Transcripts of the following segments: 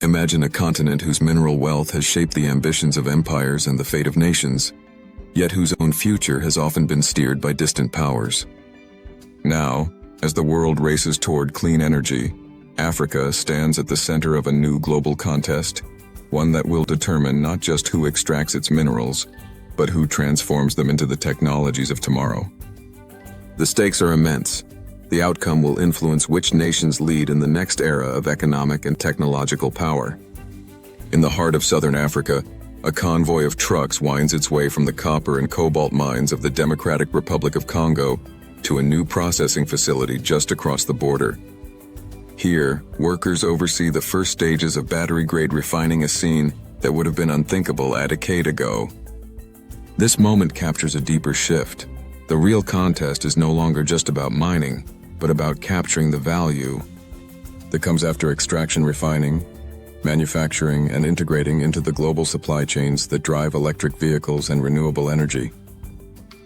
Imagine a continent whose mineral wealth has shaped the ambitions of empires and the fate of nations, yet whose own future has often been steered by distant powers. Now, as the world races toward clean energy, Africa stands at the center of a new global contest, one that will determine not just who extracts its minerals, but who transforms them into the technologies of tomorrow. The stakes are immense. The outcome will influence which nations lead in the next era of economic and technological power. In the heart of southern Africa, a convoy of trucks winds its way from the copper and cobalt mines of the Democratic Republic of Congo to a new processing facility just across the border. Here, workers oversee the first stages of battery-grade refining, a scene that would have been unthinkable a decade ago. This moment captures a deeper shift. The real contest is no longer just about mining, but about capturing the value that comes after extraction, refining, manufacturing, and integrating into the global supply chains that drive electric vehicles and renewable energy.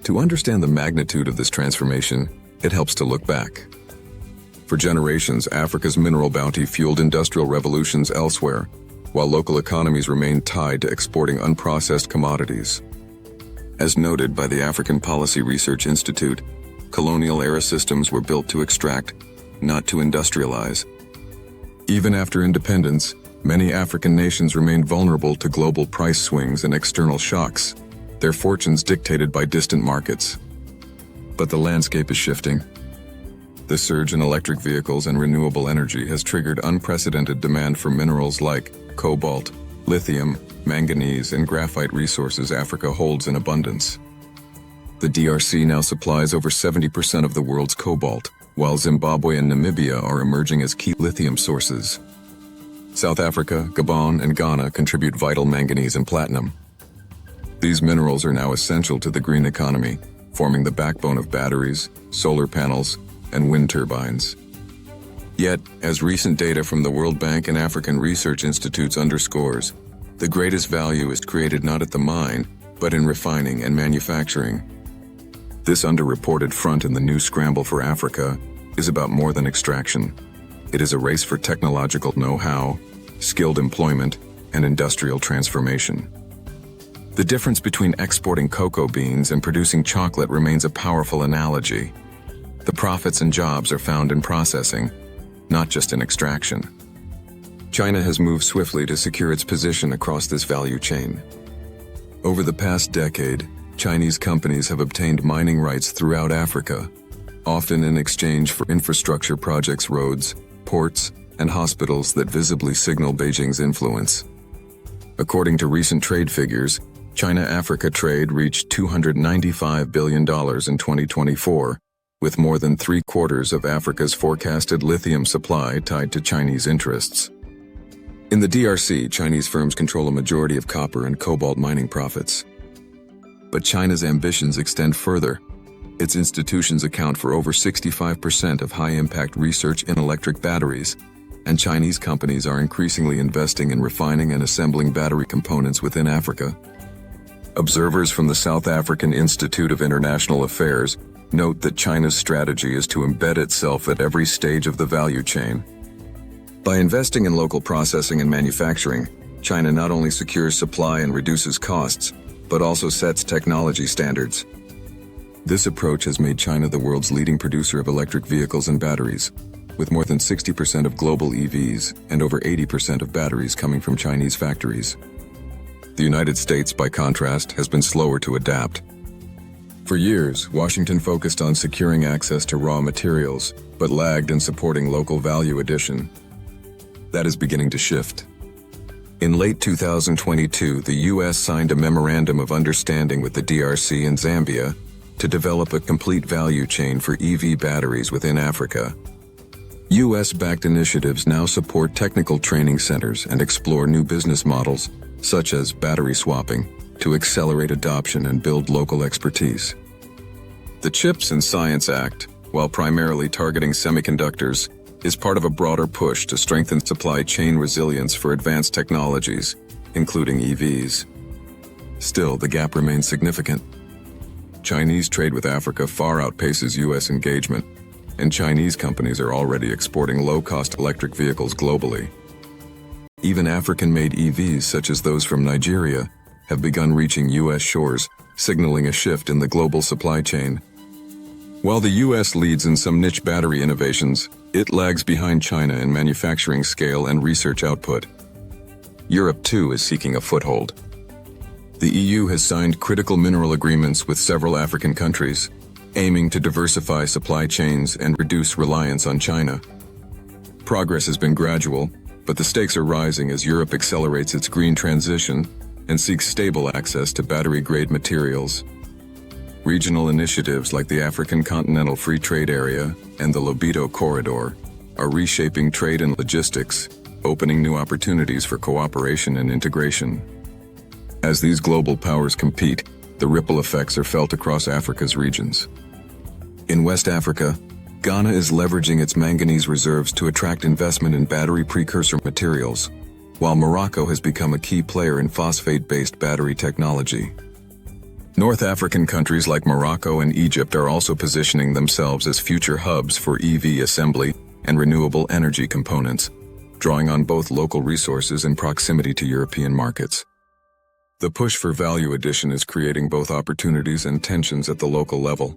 To understand the magnitude of this transformation, it helps to look back. For generations, Africa's mineral bounty fueled industrial revolutions elsewhere, while local economies remained tied to exporting unprocessed commodities. As noted by the African Policy Research Institute, colonial-era systems were built to extract, not to industrialize. Even after independence, many African nations remained vulnerable to global price swings and external shocks, their fortunes dictated by distant markets. But the landscape is shifting. The surge in electric vehicles and renewable energy has triggered unprecedented demand for minerals like cobalt, lithium, manganese, and graphite, resources Africa holds in abundance. The DRC now supplies over 70% of the world's cobalt, while Zimbabwe and Namibia are emerging as key lithium sources. South Africa, Gabon, and Ghana contribute vital manganese and platinum. These minerals are now essential to the green economy, forming the backbone of batteries, solar panels, and wind turbines. Yet, as recent data from the World Bank and African research institutes underscores, the greatest value is created not at the mine, but in refining and manufacturing. This underreported front in the new scramble for Africa is about more than extraction. It is a race for technological know-how, skilled employment, and industrial transformation. The difference between exporting cocoa beans and producing chocolate remains a powerful analogy. The profits and jobs are found in processing, not just in extraction. China has moved swiftly to secure its position across this value chain. Over the past decade, Chinese companies have obtained mining rights throughout Africa, often in exchange for infrastructure projects, roads, ports, and hospitals that visibly signal Beijing's influence. According to recent trade figures, China-Africa trade reached $295 billion in 2024, with more than three-quarters of Africa's forecasted lithium supply tied to Chinese interests. In the DRC, Chinese firms control a majority of copper and cobalt mining profits. But China's ambitions extend further. Its institutions account for over 65% of high-impact research in electric batteries, and Chinese companies are increasingly investing in refining and assembling battery components within Africa. Observers from the South African Institute of International Affairs note that China's strategy is to embed itself at every stage of the value chain. By investing in local processing and manufacturing, China not only secures supply and reduces costs, but also sets technology standards. This approach has made China the world's leading producer of electric vehicles and batteries, with more than 60% of global EVs and over 80% of batteries coming from Chinese factories. The United States, by contrast, has been slower to adapt. For years, Washington focused on securing access to raw materials, but lagged in supporting local value addition. That is beginning to shift. In late 2022, the U.S. signed a Memorandum of Understanding with the DRC and Zambia to develop a complete value chain for EV batteries within Africa. U.S.-backed initiatives now support technical training centers and explore new business models, such as battery swapping, to accelerate adoption and build local expertise. The CHIPS and Science Act, while primarily targeting semiconductors, is part of a broader push to strengthen supply chain resilience for advanced technologies, including EVs. Still, the gap remains significant. Chinese trade with Africa far outpaces U.S. engagement, and Chinese companies are already exporting low-cost electric vehicles globally. Even African-made EVs such as those from Nigeria have begun reaching U.S. shores, signaling a shift in the global supply chain. While the U.S. leads in some niche battery innovations, it lags behind China in manufacturing scale and research output. Europe, too, is seeking a foothold. The EU has signed critical mineral agreements with several African countries, aiming to diversify supply chains and reduce reliance on China. Progress has been gradual, but the stakes are rising as Europe accelerates its green transition and seeks stable access to battery-grade materials. Regional initiatives like the African Continental Free Trade Area and the Lobito Corridor are reshaping trade and logistics, opening new opportunities for cooperation and integration. As these global powers compete, the ripple effects are felt across Africa's regions. In West Africa, Ghana is leveraging its manganese reserves to attract investment in battery precursor materials, while Morocco has become a key player in phosphate-based battery technology. North African countries like Morocco and Egypt are also positioning themselves as future hubs for EV assembly and renewable energy components, drawing on both local resources and proximity to European markets. The push for value addition is creating both opportunities and tensions at the local level.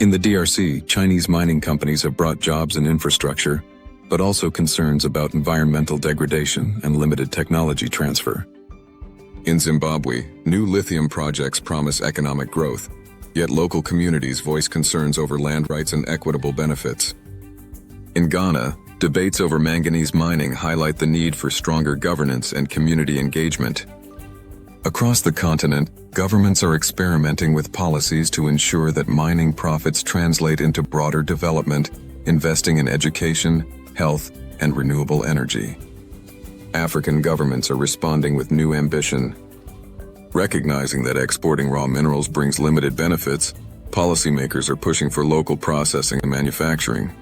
In the DRC, Chinese mining companies have brought jobs and infrastructure, but also concerns about environmental degradation and limited technology transfer. In Zimbabwe, new lithium projects promise economic growth, yet local communities voice concerns over land rights and equitable benefits. In Ghana, debates over manganese mining highlight the need for stronger governance and community engagement. Across the continent, governments are experimenting with policies to ensure that mining profits translate into broader development, investing in education, health, and renewable energy. African governments are responding with new ambition. Recognizing that exporting raw minerals brings limited benefits, policymakers are pushing for local processing and manufacturing.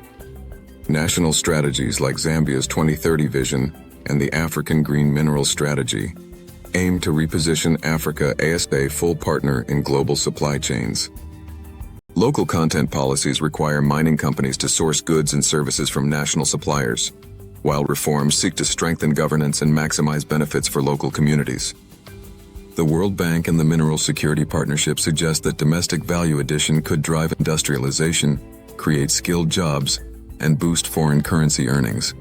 National strategies like Zambia's 2030 vision and the African Green Minerals Strategy aim to reposition Africa as a full partner in global supply chains. Local content policies require mining companies to source goods and services from national suppliers, while reforms seek to strengthen governance and maximize benefits for local communities. The World Bank and the Mineral Security Partnership suggest that domestic value addition could drive industrialization, create skilled jobs, and boost foreign currency earnings.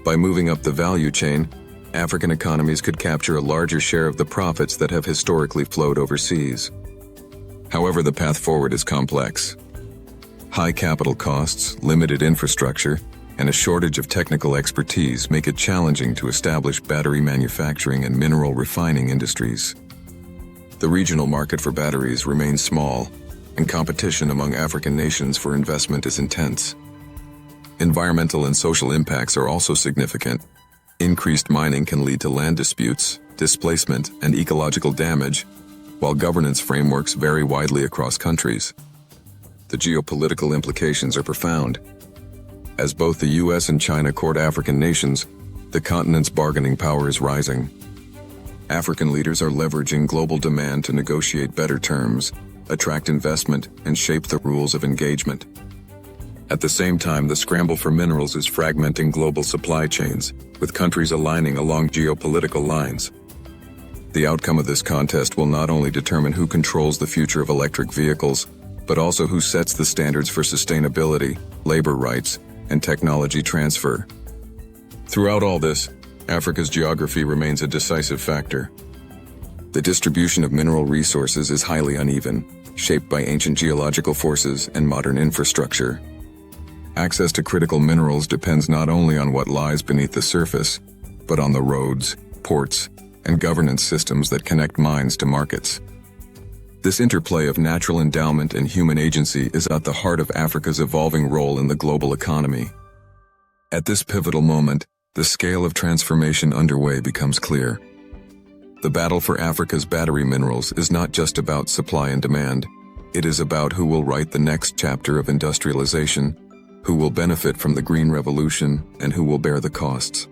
By moving up the value chain, African economies could capture a larger share of the profits that have historically flowed overseas. However, the path forward is complex. High capital costs, limited infrastructure, and a shortage of technical expertise make it challenging to establish battery manufacturing and mineral refining industries. The regional market for batteries remains small, and competition among African nations for investment is intense. Environmental and social impacts are also significant. Increased mining can lead to land disputes, displacement, and ecological damage, while governance frameworks vary widely across countries. The geopolitical implications are profound. As both the US and China court African nations, the continent's bargaining power is rising. African leaders are leveraging global demand to negotiate better terms, attract investment, and shape the rules of engagement. At the same time, the scramble for minerals is fragmenting global supply chains, with countries aligning along geopolitical lines. The outcome of this contest will not only determine who controls the future of electric vehicles, but also who sets the standards for sustainability, labor rights, and technology transfer. Throughout all this, Africa's geography remains a decisive factor. The distribution of mineral resources is highly uneven, shaped by ancient geological forces and modern infrastructure. Access to critical minerals depends not only on what lies beneath the surface, but on the roads, ports, and governance systems that connect mines to markets. This interplay of natural endowment and human agency is at the heart of Africa's evolving role in the global economy. At this pivotal moment, the scale of transformation underway becomes clear. The battle for Africa's battery minerals is not just about supply and demand. It is about who will write the next chapter of industrialization, who will benefit from the green revolution, and who will bear the costs.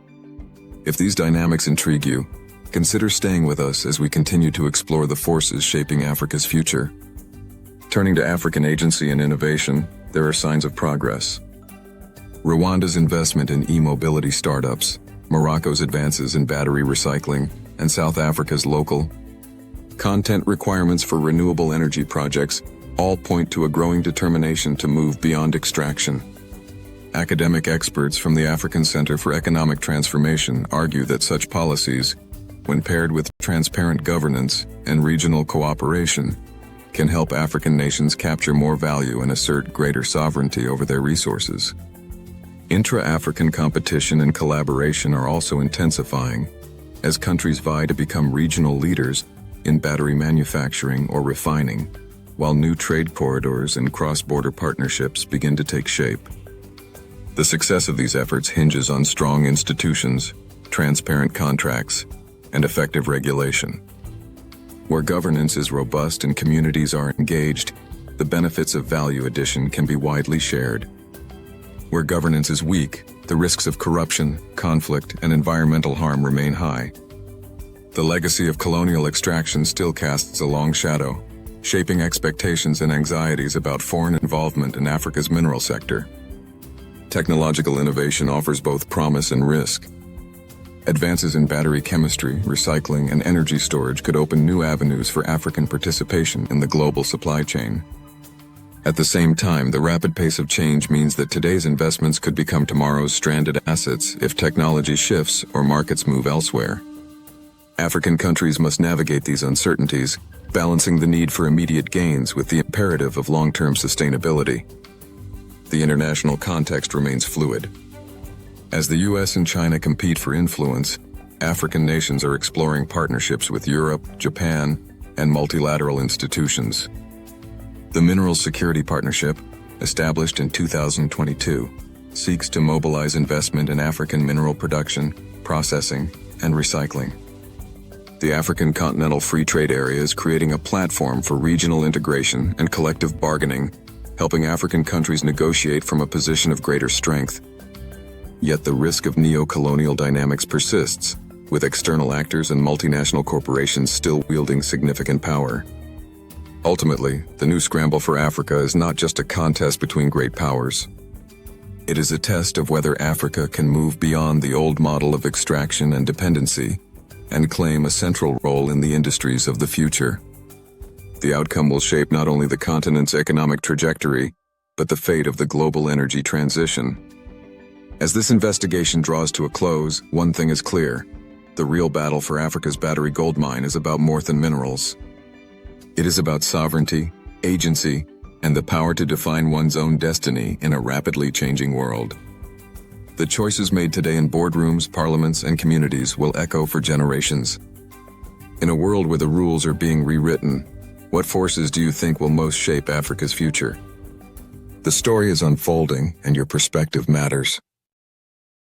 If these dynamics intrigue you, consider staying with us as we continue to explore the forces shaping Africa's future. Turning to African agency and innovation, there are signs of progress. Rwanda's investment in e-mobility startups, Morocco's advances in battery recycling, and South Africa's local content requirements for renewable energy projects all point to a growing determination to move beyond extraction. Academic experts from the African Center for Economic Transformation argue that such policies, when paired with transparent governance and regional cooperation, can help African nations capture more value and assert greater sovereignty over their resources. Intra-African competition and collaboration are also intensifying, as countries vie to become regional leaders in battery manufacturing or refining, while new trade corridors and cross-border partnerships begin to take shape. The success of these efforts hinges on strong institutions, transparent contracts, and effective regulation. Where governance is robust and communities are engaged, the benefits of value addition can be widely shared. Where governance is weak, the risks of corruption, conflict, and environmental harm remain high. The legacy of colonial extraction still casts a long shadow, shaping expectations and anxieties about foreign involvement in Africa's mineral sector. Technological innovation offers both promise and risk. Advances in battery chemistry, recycling, and energy storage could open new avenues for African participation in the global supply chain. At the same time, the rapid pace of change means that today's investments could become tomorrow's stranded assets if technology shifts or markets move elsewhere. African countries must navigate these uncertainties, balancing the need for immediate gains with the imperative of long-term sustainability. The international context remains fluid. As the US and China compete for influence, African nations are exploring partnerships with Europe, Japan, and multilateral institutions. The Minerals Security Partnership, established in 2022, seeks to mobilize investment in African mineral production, processing, and recycling. The African Continental Free Trade Area is creating a platform for regional integration and collective bargaining, helping African countries negotiate from a position of greater strength. Yet the risk of neo-colonial dynamics persists, with external actors and multinational corporations still wielding significant power. Ultimately, the new scramble for Africa is not just a contest between great powers. It is a test of whether Africa can move beyond the old model of extraction and dependency and claim a central role in the industries of the future. The outcome will shape not only the continent's economic trajectory, but the fate of the global energy transition. As this investigation draws to a close, one thing is clear: the real battle for Africa's battery gold mine is about more than minerals. It is about sovereignty, agency, and the power to define one's own destiny in a rapidly changing world. The choices made today in boardrooms, parliaments, and communities will echo for generations. In a world where the rules are being rewritten, what forces do you think will most shape Africa's future? The story is unfolding, and your perspective matters.